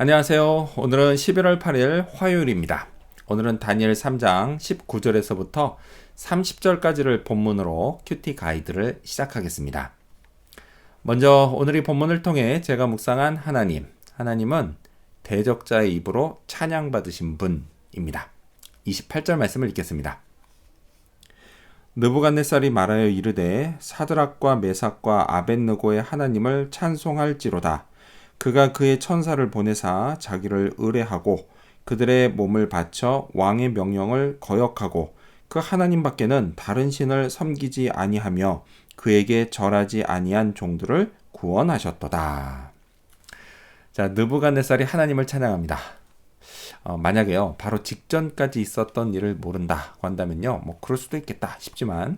안녕하세요. 오늘은 11월 8일 화요일입니다. 오늘은 다니엘 3장 19절에서부터 30절까지를 본문으로 큐티 가이드를 시작하겠습니다. 먼저 오늘 이 본문을 통해 제가 묵상한 하나님은 대적자의 입으로 찬양받으신 분입니다. 28절 말씀을 읽겠습니다. 느부갓네살이 말하여 이르되 사드락과 메삭과 아벳느고의 하나님을 찬송할지로다. 그가 그의 천사를 보내사 자기를 의뢰하고 그들의 몸을 바쳐 왕의 명령을 거역하고 그 하나님 밖에는 다른 신을 섬기지 아니하며 그에게 절하지 아니한 종들을 구원하셨도다. 자, 느부갓네살이 하나님을 찬양합니다. 만약에요, 바로 직전까지 있었던 일을 모른다고 한다면요, 그럴 수도 있겠다 싶지만,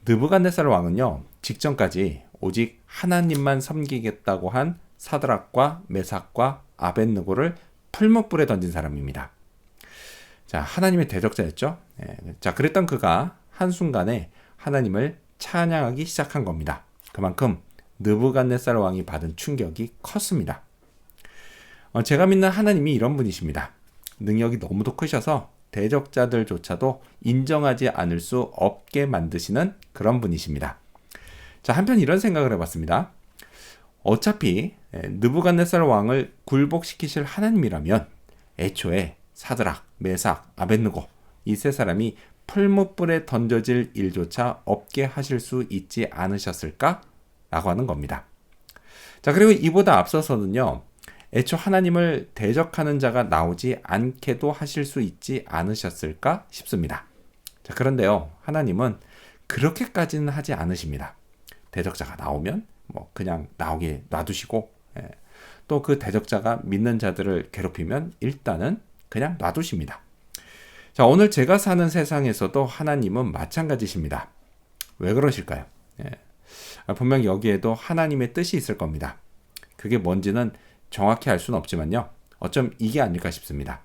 느부갓네살 왕은요, 직전까지 오직 하나님만 섬기겠다고 한 사드락과 메삭과 아벳느고를 풀무불에 던진 사람입니다. 자, 하나님의 대적자였죠. 자, 그랬던 그가 한순간에 하나님을 찬양하기 시작한 겁니다. 그만큼 느부갓네살 왕이 받은 충격이 컸습니다. 제가 믿는 하나님이 이런 분이십니다. 능력이 너무도 크셔서 대적자들조차도 인정하지 않을 수 없게 만드시는 그런 분이십니다. 자, 한편 이런 생각을 해봤습니다. 어차피 느부갓네살 왕을 굴복시키실 하나님이라면 애초에 사드락, 메삭, 아벳느고 이 세 사람이 풀무불에 던져질 일조차 없게 하실 수 있지 않으셨을까? 라고 하는 겁니다. 자, 그리고 이보다 앞서서는요, 애초 하나님을 대적하는 자가 나오지 않게도 하실 수 있지 않으셨을까 싶습니다. 자, 그런데요, 하나님은 그렇게까지는 하지 않으십니다. 대적자가 나오면 그냥 나오게 놔두시고, 또 그 대적자가 믿는 자들을 괴롭히면 일단은 그냥 놔두십니다. 자, 오늘 제가 사는 세상에서도 하나님은 마찬가지십니다. 왜 그러실까요? 분명 여기에도 하나님의 뜻이 있을 겁니다. 그게 뭔지는 정확히 알 수는 없지만요, 어쩜 이게 아닐까 싶습니다.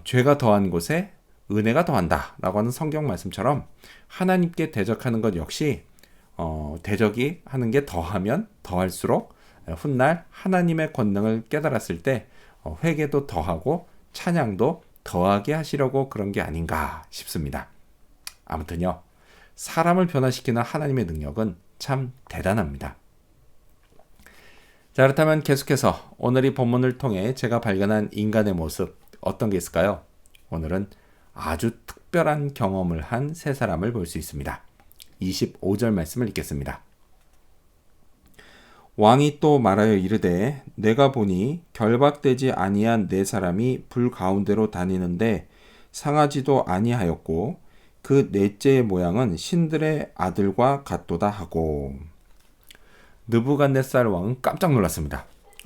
죄가 더한 곳에 은혜가 더한다 라고 하는 성경 말씀처럼 하나님께 대적하는 것 역시 대적이 하는 게 더하면 더할수록 훗날 하나님의 권능을 깨달았을 때 회개도 더하고 찬양도 더하게 하시려고 그런 게 아닌가 싶습니다. 아무튼요, 사람을 변화시키는 하나님의 능력은 참 대단합니다. 자, 그렇다면 계속해서 오늘 이 본문을 통해 제가 발견한 인간의 모습 어떤 게 있을까요? 오늘은 아주 특별한 경험을 한 세 사람을 볼 수 있습니다. 25절 말씀을 읽겠습니다. 왕이 또 말하여 이르되 내가 보니 결박되지 아니한 네 사람이 불 가운데로 다니는데 상하지도 아니하였고 그 넷째의 모양은 신들의 아들과 같도다 하고. 느부갓네살 왕은 깜짝 놀랐습니다.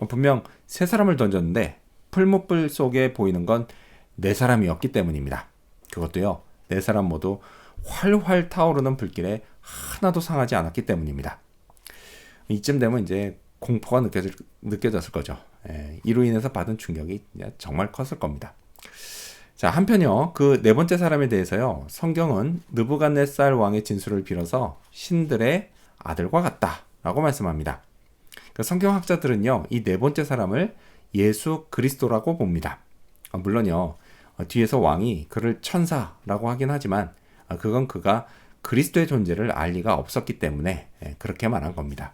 분명 세 사람을 던졌는데 풀무불 속에 보이는 건 네 사람이었기 때문입니다. 그것도요, 네 사람 모두 활활 타오르는 불길에 하나도 상하지 않았기 때문입니다. 이쯤 되면 이제 공포가 느껴졌을 거죠. 이로 인해서 받은 충격이 정말 컸을 겁니다. 자, 한편요, 그 네 번째 사람에 대해서요, 성경은 느부갓네살 왕의 진술을 빌어서 신들의 아들과 같다 라고 말씀합니다. 성경학자들은요, 이 네 번째 사람을 예수 그리스도라고 봅니다. 물론요, 뒤에서 왕이 그를 천사라고 하긴 하지만 그건 그가 그리스도의 존재를 알 리가 없었기 때문에 그렇게 말한 겁니다.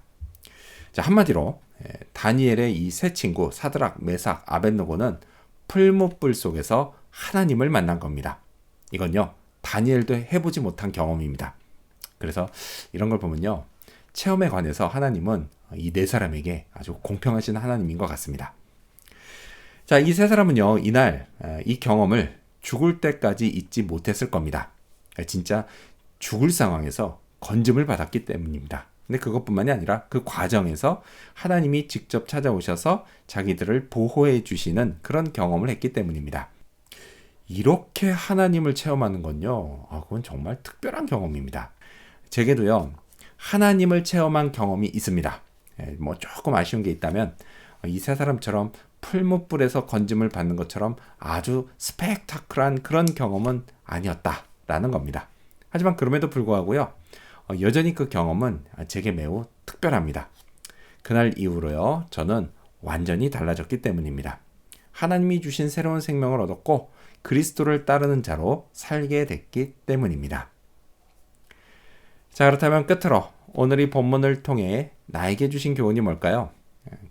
자, 한마디로 다니엘의 이 세 친구 사드락, 메삭, 아벳느고는 풀무불 속에서 하나님을 만난 겁니다. 이건요, 다니엘도 해보지 못한 경험입니다. 그래서 이런 걸 보면요, 체험에 관해서 하나님은 이 네 사람에게 아주 공평하신 하나님인 것 같습니다. 자, 이 세 사람은요, 이날 이 경험을 죽을 때까지 잊지 못했을 겁니다. 진짜 죽을 상황에서 건짐을 받았기 때문입니다. 근데 그것뿐만이 아니라 그 과정에서 하나님이 직접 찾아오셔서 자기들을 보호해 주시는 그런 경험을 했기 때문입니다. 이렇게 하나님을 체험하는 건요, 그건 정말 특별한 경험입니다. 제게도요, 하나님을 체험한 경험이 있습니다. 조금 아쉬운 게 있다면 이 세 사람처럼 풀무불에서 건짐을 받는 것처럼 아주 스펙타클한 그런 경험은 아니었다라는 겁니다. 하지만 그럼에도 불구하고요, 여전히 그 경험은 제게 매우 특별합니다. 그날 이후로요, 저는 완전히 달라졌기 때문입니다. 하나님이 주신 새로운 생명을 얻었고 그리스도를 따르는 자로 살게 됐기 때문입니다. 자, 그렇다면 끝으로 오늘 이 본문을 통해 나에게 주신 교훈이 뭘까요?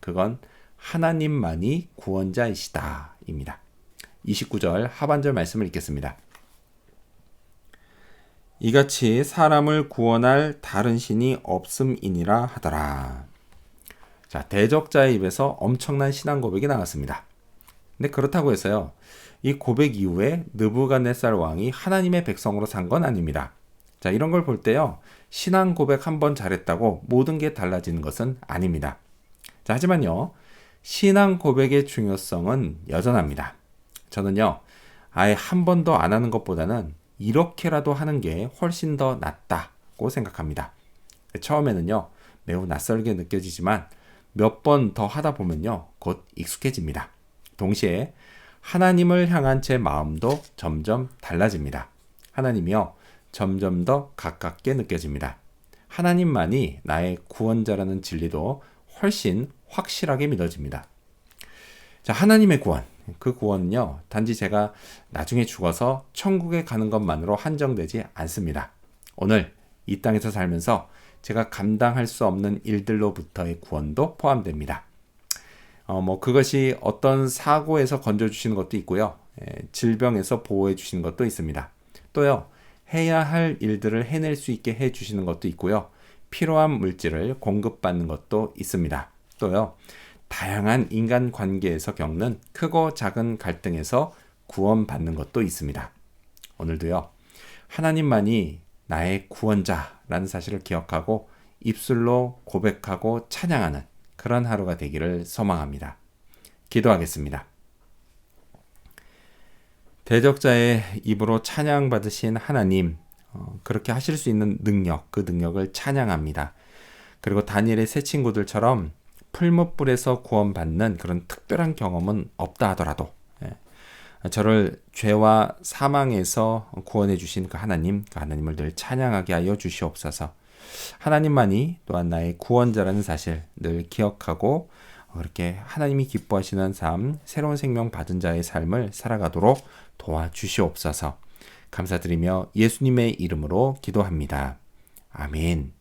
그건 하나님만이 구원자이시다 입니다. 29절 하반절 말씀을 읽겠습니다. 이같이 사람을 구원할 다른 신이 없음이니라 하더라. 자, 대적자의 입에서 엄청난 신앙 고백이 나왔습니다. 근데 그렇다고 해서요, 이 고백 이후에 느부갓네살 왕이 하나님의 백성으로 산 건 아닙니다. 자, 이런 걸 볼 때요, 신앙 고백 한 번 잘했다고 모든 게 달라지는 것은 아닙니다. 자, 하지만요, 신앙 고백의 중요성은 여전합니다. 저는요, 아예 한 번도 안 하는 것보다는 이렇게라도 하는 게 훨씬 더 낫다고 생각합니다. 처음에는요, 매우 낯설게 느껴지지만 몇 번 더 하다 보면요, 곧 익숙해집니다. 동시에 하나님을 향한 제 마음도 점점 달라집니다. 하나님이요, 점점 더 가깝게 느껴집니다. 하나님만이 나의 구원자라는 진리도 훨씬 확실하게 믿어집니다. 자, 하나님의 구원. 그 구원은요, 단지 제가 나중에 죽어서 천국에 가는 것만으로 한정되지 않습니다. 오늘 이 땅에서 살면서 제가 감당할 수 없는 일들로부터의 구원도 포함됩니다. 그것이 어떤 사고에서 건져주시는 것도 있고요. 질병에서 보호해 주시는 것도 있습니다. 또요, 해야 할 일들을 해낼 수 있게 해 주시는 것도 있고요. 필요한 물질을 공급받는 것도 있습니다. 또요, 다양한 인간 관계에서 겪는 크고 작은 갈등에서 구원받는 것도 있습니다. 오늘도요, 하나님만이 나의 구원자라는 사실을 기억하고 입술로 고백하고 찬양하는 그런 하루가 되기를 소망합니다. 기도하겠습니다. 대적자의 입으로 찬양받으신 하나님, 그렇게 하실 수 있는 능력, 그 능력을 찬양합니다. 그리고 다니엘의 세 친구들처럼 풀무불에서 구원받는 그런 특별한 경험은 없다 하더라도 저를 죄와 사망에서 구원해 주신 그 하나님을 늘 찬양하게 하여 주시옵소서. 하나님만이 또한 나의 구원자라는 사실 늘 기억하고 그렇게 하나님이 기뻐하시는 삶, 새로운 생명 받은 자의 삶을 살아가도록 도와주시옵소서. 감사드리며 예수님의 이름으로 기도합니다. 아멘.